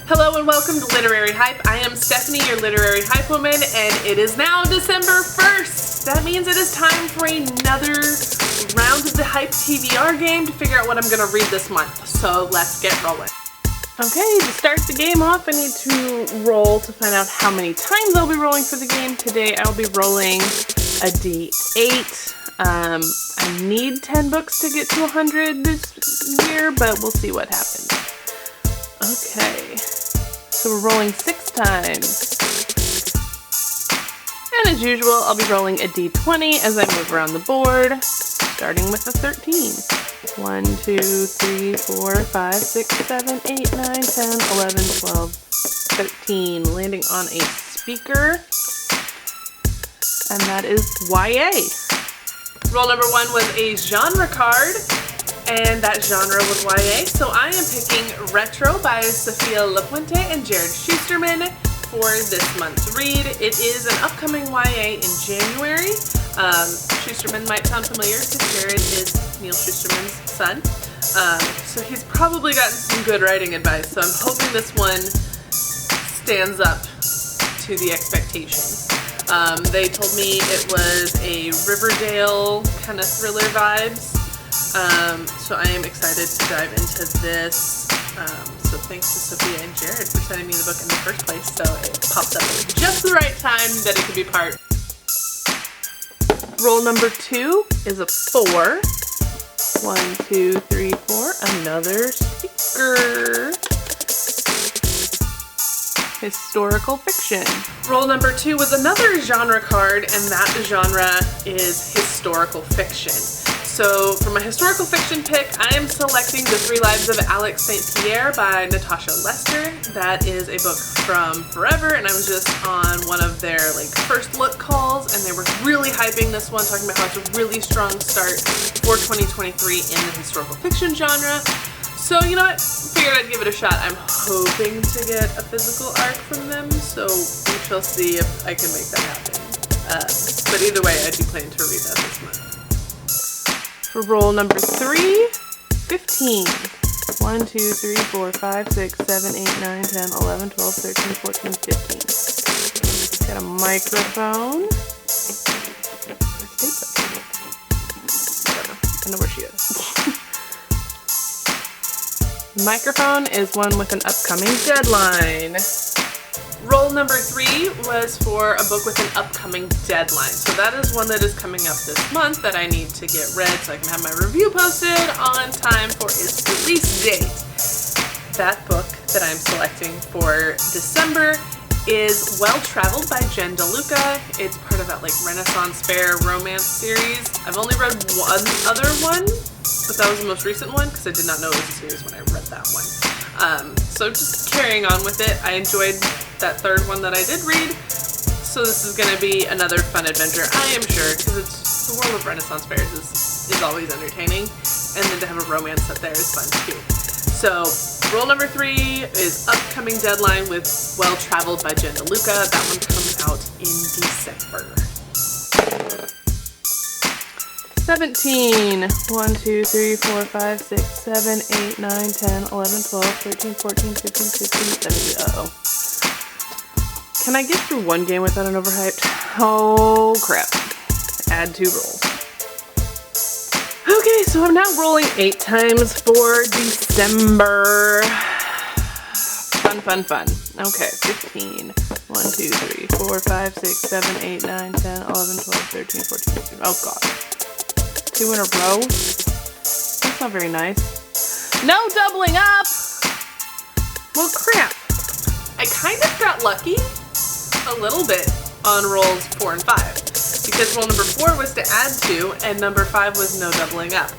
Hello and welcome to Literary Hype. I am Stephanie, your Literary Hype Woman, and it is now December 1st. That means it is time for another round of the Hype TBR game to figure out what I'm going to read this month. So let's get rolling. Okay, to start the game off, I need to roll to find out how many times I'll be rolling for the game. Today I'll be rolling a D8. I need 10 books to get to 100 this year, but we'll see what happens. Okay, so we're rolling 6 times. And as usual, I'll be rolling a D20 as I move around the board, starting with a 13. 1, 2, 3, 4, 5, 6, 7, 8, 9, 10, 11, 12, 13. Landing on a speaker, and that is YA. Roll number 1 was a genre card, and that genre was YA. So I am picking Retro by Sophia LaPuente and Jared Schusterman for this month's read. It is an upcoming YA in January. Schusterman might sound familiar because Jared is Neil Schusterman's son. So he's probably gotten some good writing advice. So I'm hoping this one stands up to the expectations. They told me it was a Riverdale kind of thriller vibes. So I am excited to dive into this. So thanks to Sophia and Jared for sending me the book in the first place. So it popped up at just the right time that it could be part. Roll number 2 is a 4. 1, 2, 3, 4. Another speaker. Historical fiction. Roll number 2 was another genre card, and that genre is historical fiction. So for my historical fiction pick, I am selecting The 3 Lives of Alex St. Pierre by Natasha Lester. That is a book from forever, and I was just on one of their first look calls, and they were really hyping this one, talking about how it's a really strong start for 2023 in the historical fiction genre. So you know what, figured I'd give it a shot. I'm hoping to get a physical arc from them, so we shall see if I can make that happen. But either way, I do plan to read that this month. For roll number 3, 15. 1, 2, 3, 4, 5, 6, 7, 8, 9, 10, 11, 12, 13, 14, 15. Got a microphone. Whatever, I know where she is. Microphone is one with an upcoming deadline. Roll number 3 was for a book with an upcoming deadline. So that is one that is coming up this month that I need to get read so I can have my review posted on time for its release date. That book that I'm selecting for December is Well Traveled by Jen DeLuca. It's part of that Renaissance Fair romance series. I've only read one other one, but that was the most recent one because I did not know it was a series when I read that one. So just carrying on with it, I enjoyed that third one that I did read, so this is going to be another fun adventure, I am sure, because the world of Renaissance fairs is always entertaining, and then to have a romance set there is fun too. So roll number 3 is upcoming deadline with Well Traveled by Jen DeLuca. That one comes out in December. 17. 1, 2, 3, 4, 5, 6, 7, 8, 9, 10, 11, 12, 13, 14, 15, 16, 17. Uh-oh. Can I get through one game without an overhyped? Oh crap. Add 2 rolls. Okay, so I'm now rolling 8 times for December. Fun. Okay, 15. 1, 2, 3, 4, 5, 6, 7, 8, 9, 10, 11, 12, 13, 14, 15. Oh god. 2 in a row? That's not very nice. No doubling up! Well, crap. I kind of got lucky a little bit on rolls 4 and 5. Because roll number 4 was to add 2, and number 5 was no doubling up.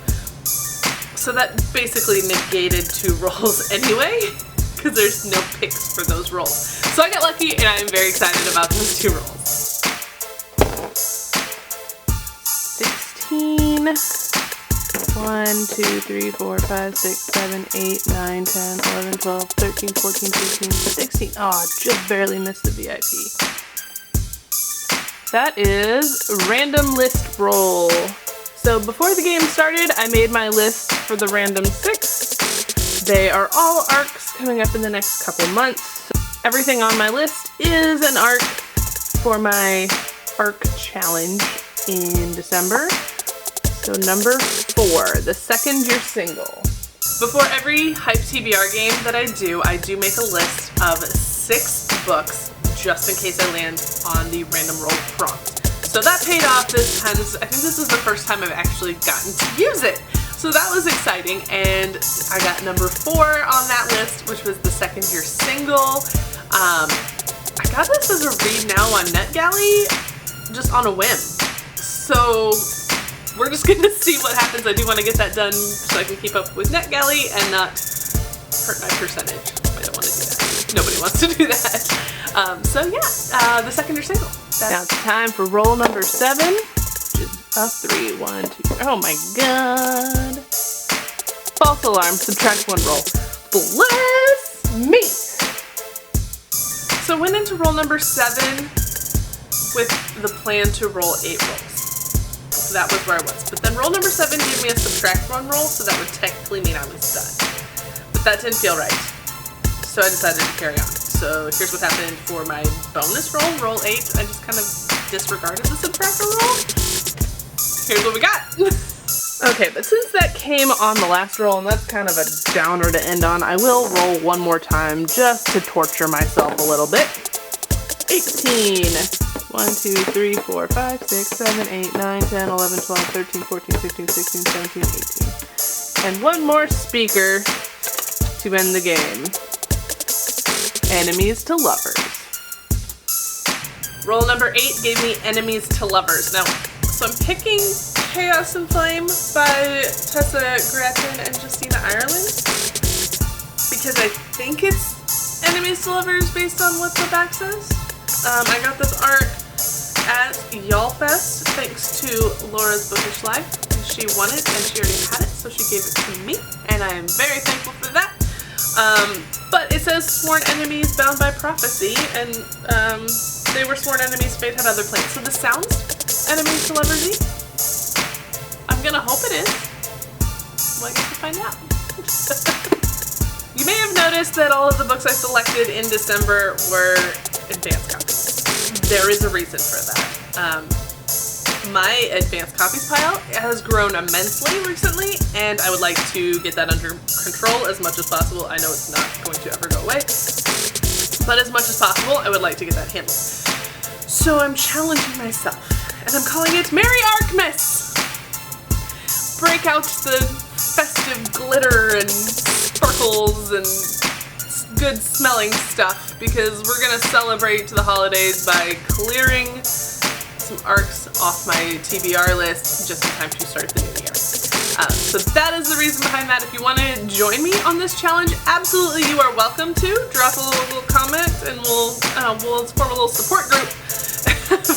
So that basically negated 2 rolls anyway, because there's no picks for those rolls. So I got lucky, and I'm very excited about those 2 rolls. 16. 1, 2, 3, 4, 5, 6, 7, 8, 9, 10, 11, 12, 13, 14, 15, 16. Aw, just barely missed the VIP. That is random list roll. So before the game started, I made my list for the random 6. They are all arcs coming up in the next couple months. So everything on my list is an arc for my arc challenge in December. So number 4, the second year single. Before every Hype TBR game that I do make a list of 6 books just in case I land on the random roll prompt. So that paid off this time. I think this is the first time I've actually gotten to use it. So that was exciting, and I got number 4 on that list, which was the second year single. I got this as a read now on NetGalley, just on a whim. So we're just gonna see what happens. I do want to get that done so I can keep up with NetGalley and not hurt my percentage. I don't want to do that. Nobody wants to do that. So yeah, the second year single. Now it's time for roll number 7, which is a 3. 1, 2, 3. Oh my god. False alarm. Subtract 1 roll. Bless me. So I went into roll number 7 with the plan to roll 8 rolls. So that was where I was. But then roll number 7 gave me a subtract 1 roll, so that would technically mean I was done. But that didn't feel right. So I decided to carry on. So here's what happened for my bonus roll, roll 8. I just kind of disregarded the subtractor roll. Here's what we got. Okay, but since that came on the last roll, and that's kind of a downer to end on, I will roll one more time just to torture myself a little bit. 18. 1, 2, 3, 4, 5, 6, 7, 8, 9, 10, 11, 12, 13, 14, 15, 16, 17, 18. And one more speaker to end the game. Enemies to lovers. Roll number 8 gave me enemies to lovers. Now, so I'm picking Chaos and Flame by Tessa Grattan and Justina Ireland because I think it's enemies to lovers based on what the back says. I got this art at YALLFest thanks to Laura's Bookish Life. She won it and she already had it, so she gave it to me, and I am very thankful for that. But it says sworn enemies bound by prophecy, and they were sworn enemies, fate had other plans. So this sounds enemies to lovers-y. I'm gonna hope it is. Well, I guess we'll find out. You may have noticed that all of the books I selected in December were advanced copies. There is a reason for that. My advanced copies pile has grown immensely recently, and I would like to get that under control as much as possible. I know it's not going to ever go away, but as much as possible, I would like to get that handled. So I'm challenging myself, and I'm calling it Merry Archmas! Break out the festive glitter and sparkles and good smelling stuff, because we're gonna celebrate the holidays by clearing some arcs off my TBR list just in time to start the new year. So that is the reason behind that. If you want to join me on this challenge, absolutely you are welcome to. Drop a little comment and we'll form a little support group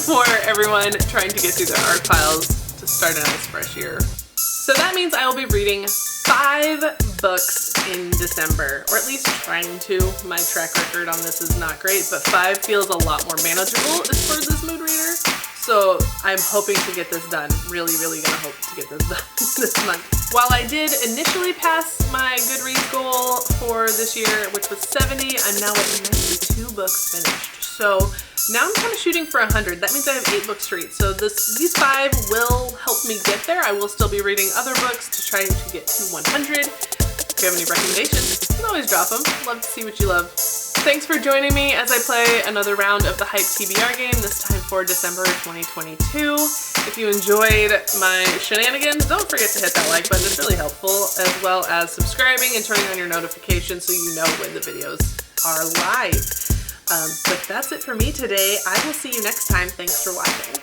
for everyone trying to get through their art piles to start a nice fresh year. So that means I will be reading 5 books in December, or at least trying to. My track record on this is not great, but 5 feels a lot more manageable as far as this mood reader. So I'm hoping to get this done. Really, really gonna hope to get this done this month. While I did initially pass my Goodreads goal for this year, which was 70, I'm now at 92 books finished. So now I'm kind of shooting for 100. That means I have 8 books to read. So these 5 will help me get there. I will still be reading other books to try to get to 100. If you have any recommendations, you can always drop them. Love to see what you love. Thanks for joining me as I play another round of the Hype TBR game, this time for December 2022. If you enjoyed my shenanigans, don't forget to hit that like button. It's really helpful, as well as subscribing and turning on your notifications so you know when the videos are live. But that's it for me today. I will see you next time. Thanks for watching.